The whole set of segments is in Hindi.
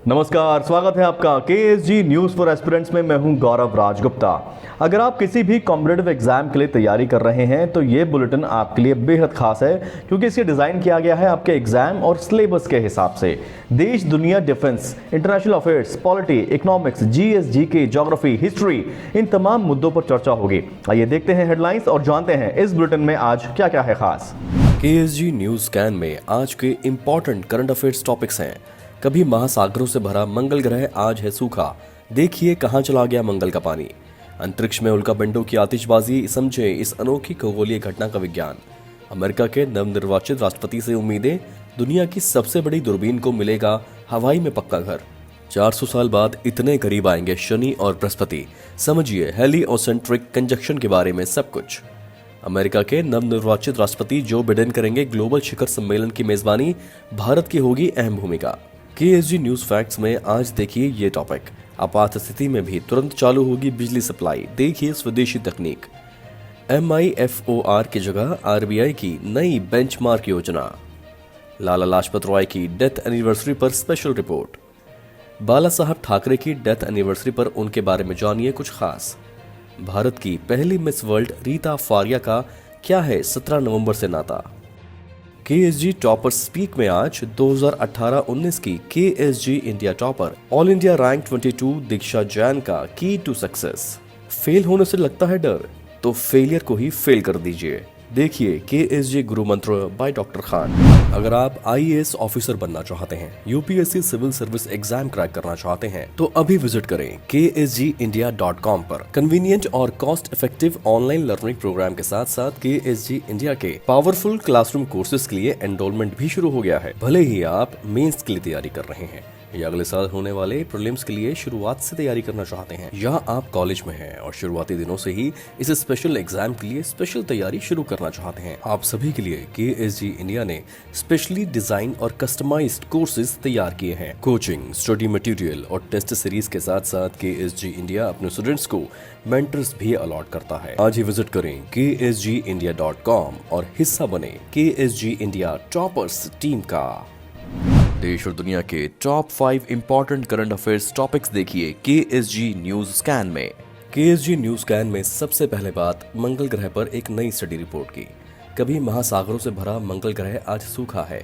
नमस्कार, स्वागत है आपका KSG न्यूज़ फॉर एस्पिरेंट्स में। मैं हूं गौरव राजगुप्ता। अगर आप किसी भी कॉम्पिटिटिव एग्जाम के लिए तैयारी कर रहे हैं तो ये बुलेटिन आपके लिए बेहद खास है, क्योंकि इसे डिज़ाइन किया गया है आपके एग्जाम और सिलेबस के हिसाब से। देश, दुनिया, defence, international affairs, polity, economics, GS, GK, geography, history, इन तमाम मुद्दों पर चर्चा होगी। आइए देखते हैं हेडलाइंस और जानते हैं इस बुलेटिन में आज क्या क्या है खास। KSG न्यूज स्कैन में आज के इम्पोर्टेंट करंट अफेयर्स टॉपिक्स हैं। कभी महासागरों से भरा मंगल ग्रह आज है सूखा, देखिए कहां चला गया मंगल का पानी। अंतरिक्ष में उल्कापिंडों की आतिशबाजी, समझे इस अनोखी खगोलीय घटना का विज्ञान। अमेरिका के नवनिर्वाचित राष्ट्रपति से उम्मीदें, दुनिया की सबसे बड़ी दूरबीन को मिलेगा हवाई में पक्का घर। 400 साल बाद इतने करीब आएंगे शनि और बृहस्पति, समझिए हेलियोसेंट्रिक कंजक्शन के बारे में सब कुछ। अमेरिका के नवनिर्वाचित राष्ट्रपति जो बिडेन करेंगे ग्लोबल शिखर सम्मेलन की मेजबानी, भारत की होगी अहम भूमिका। KSG न्यूज फैक्ट्स में आज देखिए ये टॉपिक। आपात स्थिति में भी तुरंत चालू होगी बिजली सप्लाई, देखिए स्वदेशी तकनीक। MIFOR की जगह RBI की नई बेंचमार्क योजना। लाला लाजपत राय की डेथ एनिवर्सरी पर स्पेशल रिपोर्ट। बाला साहब ठाकरे की डेथ एनिवर्सरी पर उनके बारे में जानिए कुछ खास। भारत की पहली मिस वर्ल्ड रीता फारिया का क्या है 17 नवंबर से नाता। KSG टॉपर स्पीक में आज 2018-19 की KSG India topper all India rank 22 Diksha Jain का की टू सक्सेस। फेल होने से लगता है डर, तो फेलियर को ही फेल कर दीजिए, देखिए KSG Guru Mantra by doctor Khan. अगर आप IAS ऑफिसर बनना चाहते हैं, UPSC civil service exam crack करना चाहते हैं, तो अभी विजिट करें KSGindia.com पर। कन्वीनियंट और cost effective online learning programme के साथ साथ KSG इंडिया के पावरफुल क्लासरूम कोर्सेज के लिए एनरोलमेंट भी शुरू हो गया है। भले ही आप मेंस के लिए तैयारी कर रहे हैं या अगले साल होने वाले प्रीलिम्स के लिए शुरुआत से तैयारी करना चाहते हैं, या आप कॉलेज में हैं और शुरुआती दिनों से ही इस स्पेशल एग्जाम के लिए स्पेशल तैयारी शुरू करना चाहते हैं, आप सभी के लिए KSG इंडिया ने स्पेशली डिजाइन और कस्टमाइज्ड कोर्सेज तैयार किए हैं। कोचिंग, स्टडी मटेरियल और टेस्ट सीरीज के साथ साथ KSG इंडिया अपने स्टूडेंट्स को मेंटर्स भी अलॉट करता है। आज ही विजिट करें KSGindia.com और हिस्सा बने KSG इंडिया टॉपर्स टीम का। देश और दुनिया के top 5 important current affairs topics देखिए KSG न्यूज स्कैन में। KSG न्यूज स्कैन में सबसे पहले बात मंगल ग्रह पर एक नई स्टडी रिपोर्ट की। कभी महासागरों से भरा मंगल ग्रह आज सूखा है।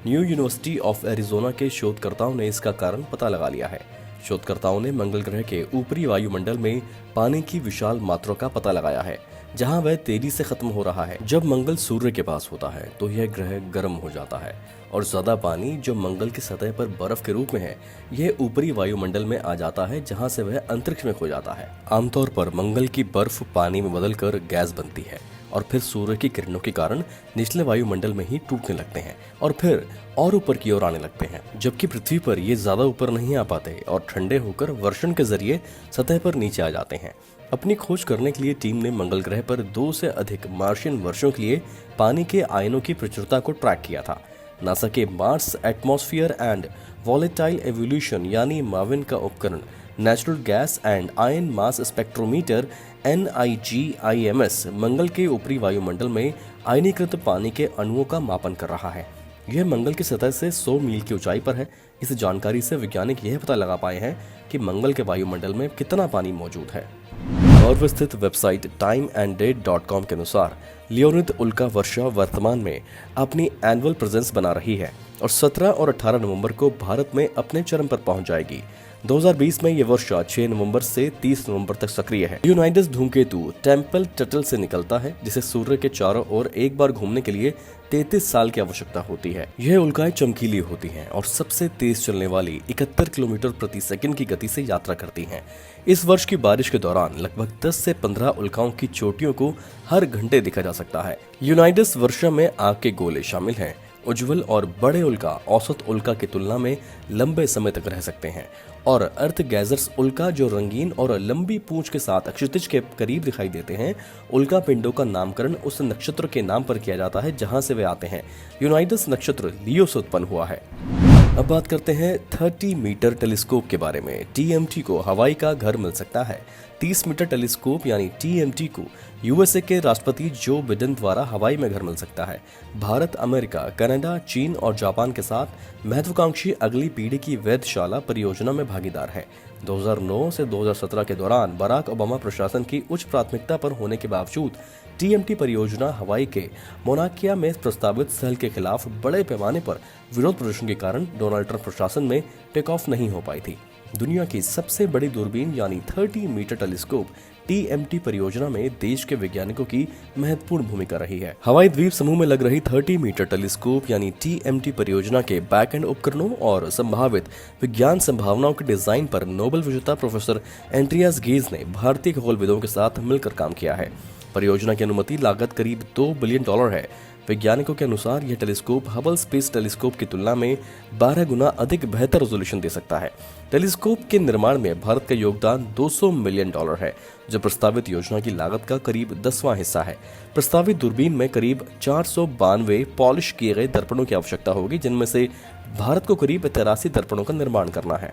न्यू यूनिवर्सिटी ऑफ एरिजोना के शोधकर्ताओं ने इसका कारण पता लगा लिया है। शोधकर्ताओं ने मंगल ग्रह के ऊपरी वायुमंडल में पानी की विशाल मात्रा का पता लगाया है, जहां वह तेजी से खत्म हो रहा है। जब मंगल सूर्य के पास होता है तो यह ग्रह गर्म हो जाता है और ज्यादा पानी जो मंगल की सतह पर बर्फ के रूप में है, यह ऊपरी वायुमंडल में आ जाता है, जहां से वह अंतरिक्ष में खो जाता है। आमतौर पर मंगल की बर्फ पानी में बदलकर गैस बनती है और फिर सूर्य की किरणों के कारण निचले वायुमंडल में ही टूटने लगते हैं और फिर और ऊपर की ओर आने लगते हैं। जबकि पृथ्वी पर ये ज्यादा ऊपर नहीं आ पाते और ठंडे होकर वर्षण के जरिए सतह पर नीचे आ जाते हैं। अपनी खोज करने के लिए टीम ने मंगल ग्रह पर 2 से अधिक मार्शियन वर्षों के लिए पानी के आयनों की प्रचुरता को ट्रैक किया था। नासा के Mars atmosphere and volatile evolution यानी माविन का उपकरण natural gas and ion mass spectrometer NIGIMS मंगल के ऊपरी वायुमंडल में आयनीकृत पानी के अणुओं का मापन कर रहा है। यह मंगल की सतह से 100 मील की ऊंचाई पर है। इस जानकारी से वैज्ञानिक यह पता लगा पाए हैं कि मंगल के वायुमंडल में कितना पानी मौजूद है। नॉर्वे स्थित वेबसाइट timeanddate.com के अनुसार लियोनिद उल्का वर्षा वर्तमान में अपनी एनुअल प्रेजेंस बना रही है और 17 और 18 नवंबर को भारत में अपने चरम पर पहुंच जाएगी। 2020 में यह वर्षा 6 नवंबर से 30 नवंबर तक सक्रिय है। यूनाइडस धूमकेतु टेम्पल टटल से निकलता है, जिसे सूर्य के चारों ओर एक बार घूमने के लिए 33 साल की आवश्यकता होती है। यह उल्काएं चमकीली होती हैं और सबसे तेज चलने वाली 71 किलोमीटर प्रति सेकंड की गति से यात्रा करती हैं। इस वर्ष की बारिश के दौरान लगभग 10 से 15 उल्काओं की चोटियों को हर घंटे देखा जा सकता है। यूनाइडस वर्षा में आग के गोले शामिल हैं। उज्ज्वल और बड़े उल्का औसत उल्का की तुलना में लंबे समय तक रह सकते हैं और अर्थ गैजर्स उल्का जो रंगीन और लंबी पूंछ के साथ क्षितिज के करीब दिखाई देते हैं, उल्का पिंडों का नामकरण उस नक्षत्र के नाम पर किया जाता है जहां से वे आते हैं। यूनाइडस नक्षत्र लियो से उत्पन्न हुआ है। अब बात करते हैं 30 मीटर टेलीस्कोप के बारे में। टीएमटी को हवाई का घर मिल सकता है। 30 मीटर टेलीस्कोप यानी टीएमटी को यूएसए के राष्ट्रपति जो बिडेन द्वारा हवाई में घर मिल सकता है। भारत, अमेरिका, कनाडा, चीन और जापान के साथ महत्वाकांक्षी अगली पीढ़ी की वेधशाला परियोजना में भागीदार है। 2009 से 2017 के दौरान बराक ओबामा प्रशासन की उच्च प्राथमिकता पर होने के बावजूद टीएमटी परियोजना हवाई के मोनाकिया में प्रस्तावित सहल के खिलाफ बड़े पैमाने पर विरोध प्रदर्शन के कारण डोनाल्ड ट्रंप प्रशासन में टेक ऑफ नहीं हो पाई थी। दुनिया की सबसे बड़ी दूरबीन यानी 30 मीटर टेलीस्कोप टीएमटी परियोजना में देश के वैज्ञानिकों की महत्वपूर्ण भूमिका रही है। हवाई द्वीप समूह में लग रही 30 मीटर टेलीस्कोप यानी टीएमटी परियोजना के बैक एंड उपकरणों और संभावित विज्ञान संभावनाओं के डिजाइन पर नोबेल विजेता प्रोफेसर एंड्रियास गेज ने भारतीय खगोलविदों के साथ मिलकर काम किया है। परियोजना की अनुमति लागत करीब $2 बिलियन है। वैज्ञानिकों के अनुसार यह टेलीस्कोप हबल स्पेस टेलीस्कोप की तुलना में 12 गुना अधिक बेहतर रेजोल्यूशन दे सकता है। टेलीस्कोप के निर्माण में भारत का योगदान $200 मिलियन है, जो प्रस्तावित योजना की लागत का करीब 10वां हिस्सा है। प्रस्तावित दूरबीन में करीब 492 पॉलिश किए गए दर्पणों की आवश्यकता होगी, जिनमें से भारत को करीब 83 दर्पणों का निर्माण करना है।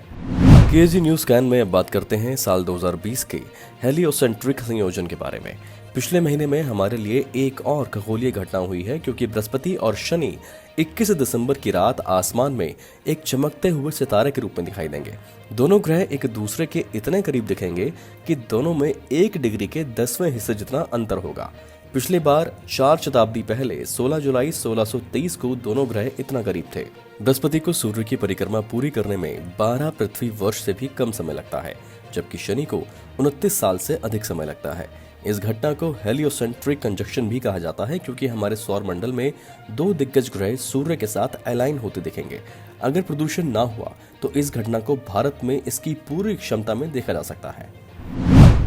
केजी न्यूज स्कैन में अब बात करते हैं साल 2020 के हेलियोसेंट्रिक संयोजन के बारे में। पिछले महीने में हमारे लिए एक और खगोलीय घटना हुई है, क्योंकि बृहस्पति और शनि 21 दिसंबर की रात आसमान में एक चमकते हुए सितारे के रूप में दिखाई देंगे। दोनों ग्रह एक दूसरे के इतने करीब दिखेंगे कि दोनों में 1 डिग्री के 10वें हिस्से जितना अंतर होगा। पिछली बार 4 शताब्दी पहले 16 जुलाई 1623 को दोनों ग्रह इतना करीब थे। बृहस्पति को सूर्य की परिक्रमा पूरी करने में 12 पृथ्वी वर्ष से भी कम समय लगता है, जबकि शनि को 29 साल से अधिक समय लगता है। इस घटना को हेलियोसेंट्रिक कंजक्शन भी कहा जाता है, क्योंकि हमारे सौर मंडल में 2 दिग्गज ग्रह सूर्य के साथ अलाइन होते दिखेंगे। अगर प्रदूषण ना हुआ तो इस घटना को भारत में इसकी पूरी क्षमता में देखा जा सकता है।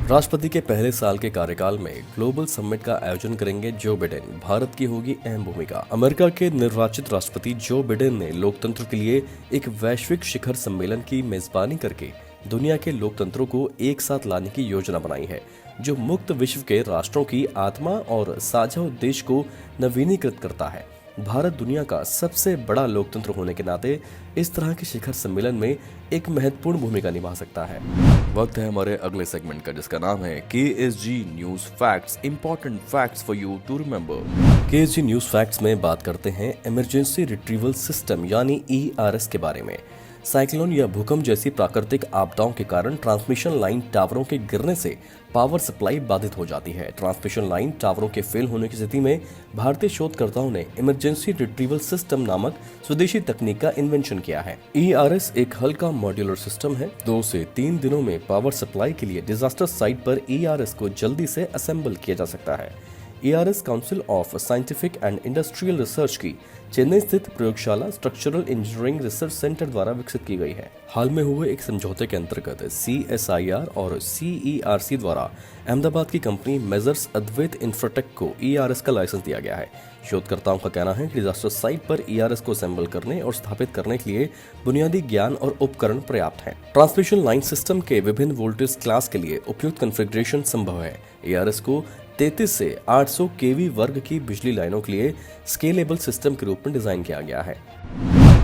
राष्ट्रपति के पहले साल के कार्यकाल में ग्लोबल समिट का आयोजन करेंगे जो बिडेन। भारत की होगी अहम भूमिका। अमेरिका के निर्वाचित राष्ट्रपति जो बिडेन ने लोकतंत्र के लिए एक वैश्विक शिखर सम्मेलन की मेजबानी करके दुनिया के लोकतंत्रों को एक साथ लाने की योजना बनाई है, जो मुक्त विश्व के राष्ट्रों की आत्मा और साझा उद्देश्य को नवीनीकृत करता है। भारत दुनिया का सबसे बड़ा लोकतंत्र होने के नाते इस तरह के शिखर सम्मेलन में एक महत्वपूर्ण भूमिका निभा सकता है। वक्त है हमारे अगले सेगमेंट का, जिसका नाम है KSG news facts, important facts for you to remember. KSG news facts में बात करते हैं इमरजेंसी रिट्रीवल सिस्टम यानी ERS के बारे में। साइक्लोन या भूकंप जैसी प्राकृतिक आपदाओं के कारण ट्रांसमिशन लाइन टावरों के गिरने से पावर सप्लाई बाधित हो जाती है। ट्रांसमिशन लाइन टावरों के फेल होने की स्थिति में भारतीय शोधकर्ताओं ने इमरजेंसी रिट्रीवल सिस्टम नामक स्वदेशी तकनीक का इन्वेंशन किया है। ERS एक हल्का मॉड्यूलर सिस्टम है। 2 से 3 दिनों में पावर सप्लाई के लिए डिजास्टर साइट पर ERS को जल्दी से असेंबल किया जा सकता है। ERS council of scientific and industrial research की चेन्नई स्थित प्रयोगशाला स्ट्रक्चरल इंजीनियरिंग रिसर्च सेंटर द्वारा विकसित की गई है। हाल में हुए एक समझौते के अंतर्गत CSIR और CERC द्वारा अहमदाबाद की कंपनी मेजर्स अद्वैत इंफ्राटेक को ERS का लाइसेंस दिया गया है। शोधकर्ताओं का कहना है कि डिजास्टर साइट पर ERS को असेंबल करने और स्थापित करने के लिए बुनियादी ज्ञान और उपकरण पर्याप्त हैं। ट्रांसमिशन लाइन सिस्टम के विभिन्न वोल्टेज क्लास के लिए उपयुक्त कॉन्फ़िगरेशन संभव है। ERS को 33 से 800 kV वर्ग की बिजली लाइनों के लिए स्केलेबल सिस्टम के रूप में डिजाइन किया गया है।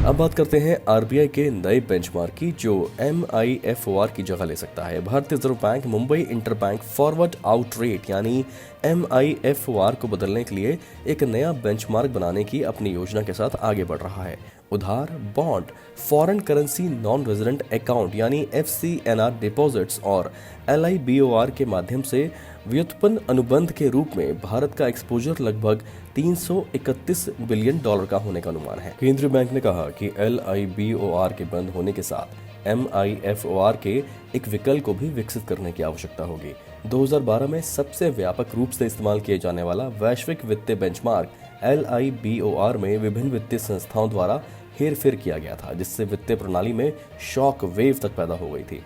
अब बात करते हैं RBI के नए बेंचमार्क की, जो MIFOR की जगह ले सकता है। भारतीय reserve bank Mumbai interbank forward out rate यानी MIFOR को बदलने के लिए एक नया बेंचमार्क बनाने की अपनी योजना के साथ आगे बढ़ रहा है। उधार, bond, foreign currency non resident account यानी FCNR डिपॉजिट्स और LIBOR के माध्यम से व्युत्पन्न अनुबंध के रूप में भारत का एक्सपोजर लगभग $331 बिलियन का होने का अनुमान है। केंद्रीय बैंक ने कहा कि LIBOR के बंद होने के साथ MIFOR के एक विकल्प को भी विकसित करने की आवश्यकता होगी। 2012 में सबसे व्यापक रूप से इस्तेमाल किए जाने वाला वैश्विक वित्तीय बेंचमार्क LIBOR में विभिन्न वित्तीय संस्थाओं द्वारा हेरफेर किया गया था, जिससे वित्तीय प्रणाली में शॉक वेव तक पैदा हो गई थी।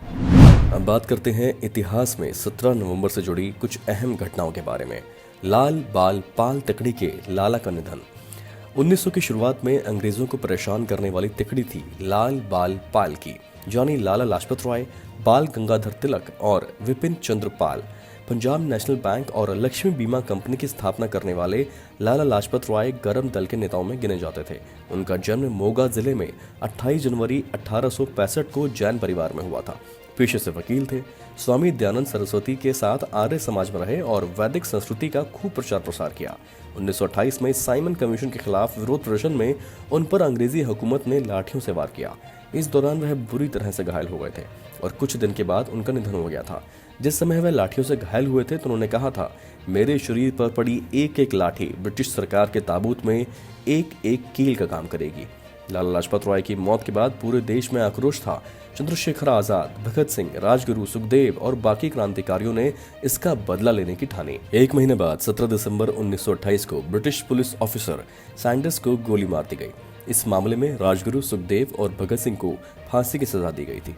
अब बात करते हैं इतिहास में 17 नवंबर से जुड़ी कुछ अहम घटनाओं के बारे में। लाल बाल पाल तिकड़ी के लाला का निधन। 1900 की शुरुआत में अंग्रेजों को परेशान करने वाली तिकड़ी थी लाल बाल पाल की, यानी लाला लाजपत राय, बाल गंगाधर तिलक और विपिन चंद्र पाल। पंजाब नेशनल बैंक और लक्ष्मी बीमा कंपनी की स्थापना करने वाले लाला लाजपत राय गरम दल के नेताओं में गिने जाते थे। उनका जन्म मोगा जिले में 28 जनवरी 1865 को जैन परिवार में हुआ था। पेशे से वकील थे। स्वामी दयानंद सरस्वती के साथ आर्य समाज में रहे और वैदिक संस्कृति का खूब प्रचार प्रसार किया। 1928 में साइमन कमीशन के खिलाफ विरोध प्रदर्शन में उन पर अंग्रेजी हुकूमत ने लाठियों से वार किया। इस दौरान वह बुरी तरह से घायल हो गए थे और कुछ दिन के बाद उनका निधन हो गया था। जिस समय वह लाठियों से घायल हुए थे तो उन्होंने कहा था, मेरे शरीर पर पड़ी एक एक लाठी ब्रिटिश सरकार के ताबूत में एक एक कील का काम करेगी। लाला लाजपत राय की मौत के बाद पूरे देश में आक्रोश था। चंद्रशेखर आजाद, भगत सिंह, राजगुरु, सुखदेव और बाकी क्रांतिकारियों ने इसका बदला लेने की ठानी। एक महीने बाद 17 दिसंबर 1928 को ब्रिटिश पुलिस ऑफिसर सैंडर्स को गोली मार दी गई। इस मामले में राजगुरु, सुखदेव और भगत सिंह को फांसी की सजा दी गई थी।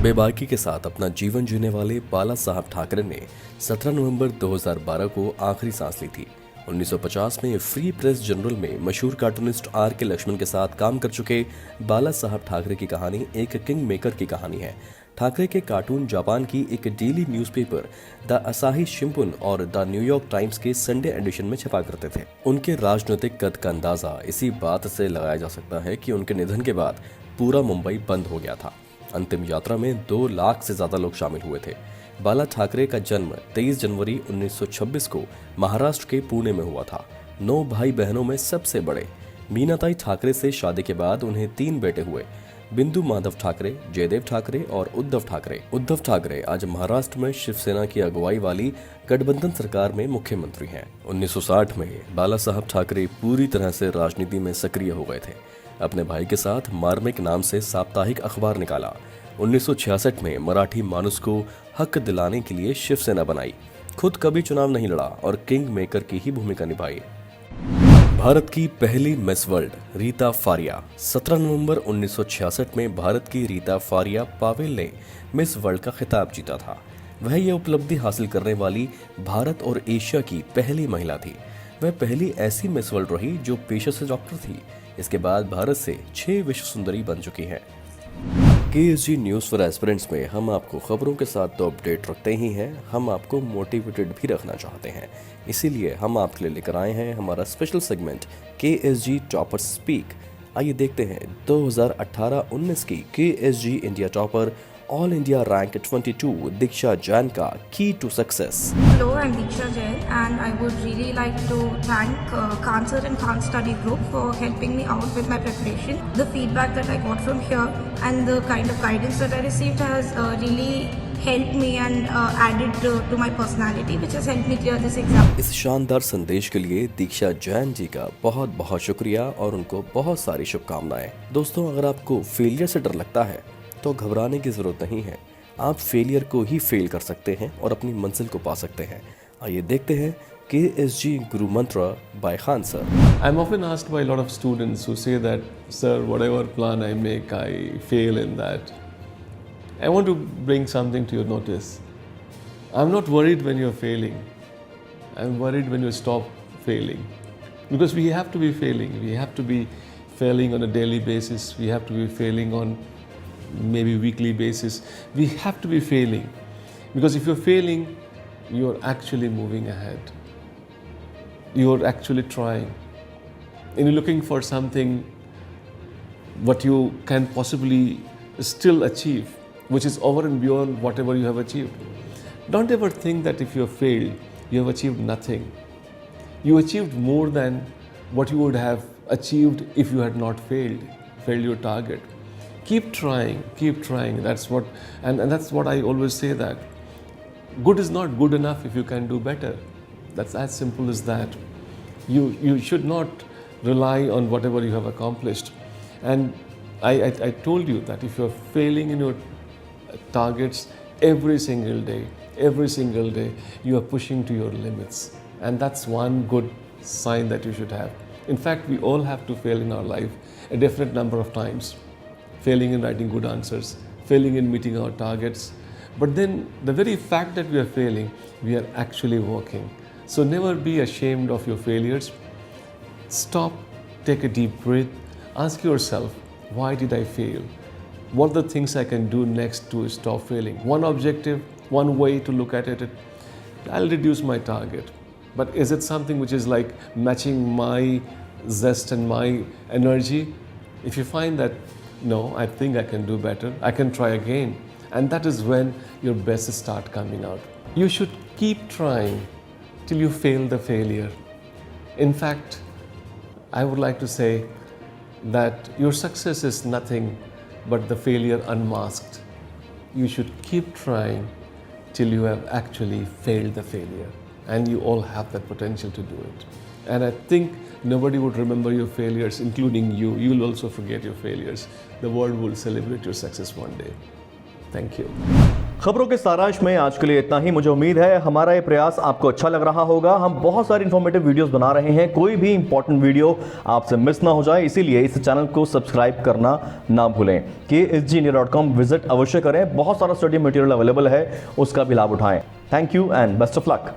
बेबाकी के साथ अपना जीवन जीने वाले बाला साहब ठाकरे ने 17 नवंबर 2012 को आखिरी सांस ली थी। 1950 में फ्री प्रेस जर्नल में मशहूर कार्टूनिस्ट आर के लक्ष्मण के साथ काम कर चुके बाला साहब ठाकरे की कहानी एक किंग मेकर की कहानी है। ठाकरे के कार्टून जापान की एक डेली न्यूज़पेपर द असाही शिंपुन और द न्यूयॉर्क टाइम्स के संडे एडिशन में छपा करते थे। उनके राजनीतिक कद का अंदाजा इसी बात से लगाया जा सकता है कि उनके निधन के बाद पूरा मुंबई बंद हो गया था। अंतिम यात्रा में 2 लाख से ज्यादा लोग शामिल हुए थे। बाला ठाकरे का जन्म 23 जनवरी 1926 को महाराष्ट्र के पुणे में हुआ था। 9 भाई बहनों में सबसे बड़े। मीनाताई ठाकरे से शादी के बाद उन्हें 3 बेटे हुए, बिंदु माधव ठाकरे, जयदेव ठाकरे और उद्धव ठाकरे। उद्धव ठाकरे आज महाराष्ट्र में शिवसेना की अगुवाई वाली गठबंधन सरकार में मुख्यमंत्री हैं। 1960 में बाला साहब ठाकरे पूरी तरह से राजनीति में सक्रिय हो गए थे। अपने भाई के साथ मार्मिक नाम से साप्ताहिक अखबार निकाला। 1966 में मराठी मानुस को हक दिलाने के लिए शिवसेना बनाई। खुद कभी चुनाव नहीं लड़ा और किंग मेकर की ही भूमिका निभाई। भारत की पहली मिस वर्ल्ड रीता फारिया। 17 नवंबर 1966 में भारत की रीता फारिया पावेल ने मिस वर्ल्ड का खिताब जीता था। वह यह उपलब्धि हासिल करने वाली भारत और एशिया की पहली महिला थी। वह पहली ऐसी मिस वर्ल्ड रही जो पेशे से डॉक्टर थी। इसके बाद भारत से 6 विश्व सुंदरी बन चुकी हैं। KSG न्यूज़ फॉर एस्पिरेंट्स में हम आपको खबरों के साथ तो अपडेट रखते ही हैं, हम आपको मोटिवेटेड भी रखना चाहते हैं। इसीलिए हम आपके लिए लेकर आए हैं हमारा special segment KSG toppers speak. आइए देखते हैं 2018-19 की KSG India topper all India rank 22 Diksha Jain का key to success. Hello, I'm Diksha Jain and I would really like to thank Khan Sir and Khan Study Group for helping me out with my preparation. The feedback that I got from here and the kind of guidance that I received has really helped me and added to my personality which has helped me clear this exam. इस शानदार संदेश के लिए दीक्षा जैन जी का बहुत बहुत शुक्रिया और उनको बहुत सारी शुभकामनाएं। दोस्तों, अगर आपको फेलियर से डर लगता है तो घबराने की जरूरत नहीं है। आप फेलियर को ही फेल कर सकते हैं और अपनी मंजिल को पा सकते हैं। आइए देखते हैं KSG Guru Mantra by Khan sir. I'm often asked by a lot of students who say that, sir, whatever plan I make, I fail in that. I want to bring something to your notice. I'm not worried when you're failing. I'm worried when you stop failing. Because we have to be failing. We have to be failing on a daily basis. We have to be failing on maybe weekly basis. We have to be failing. Because if you're failing, you're actually moving ahead. You're actually trying. And you're looking for something what you can possibly still achieve, which is over and beyond whatever you have achieved. Don't ever think that if you have failed, you have achieved nothing. You achieved more than what you would have achieved if you had not failed your target. Keep trying, keep trying. That's what I always say, that good is not good enough if you can do better. That's as simple as that. You should not rely on whatever you have accomplished. And I told you that if you're failing in your targets every single day, you are pushing to your limits. And that's one good sign that you should have. In fact, we all have to fail in our life a definite number of times. Failing in writing good answers, failing in meeting our targets. But then the very fact that we are failing, we are actually working. So never be ashamed of your failures. Stop, take a deep breath, ask yourself, why did I fail? What are the things I can do next to stop failing? One objective, one way to look at it. I'll reduce my target. But is it something which is like matching my zest and my energy? If you find that, no, I think I can do better, I can try again. And that is when your best start coming out. You should keep trying till you fail the failure. In fact, I would like to say that your success is nothing but the failure unmasked. You should keep trying till you have actually failed the failure. And you all have that potential to do it. And I think nobody would remember your failures, including you. You will also forget your failures. The world will celebrate your success one day. Thank you. खबरों के सारांश में आज के लिए इतना ही। मुझे उम्मीद है हमारा ये प्रयास आपको अच्छा लग रहा होगा। हम बहुत सारी इंफॉर्मेटिव वीडियोस बना रहे हैं, कोई भी इंपॉर्टेंट वीडियो आपसे मिस ना हो जाए, इसीलिए इस चैनल को सब्सक्राइब करना ना भूलें। KSGindia.com विजिट अवश्य करें, बहुत सारा स्टडी मटेरियल अवेलेबल है, उसका भी लाभ उठाएं। Thank you and best of luck.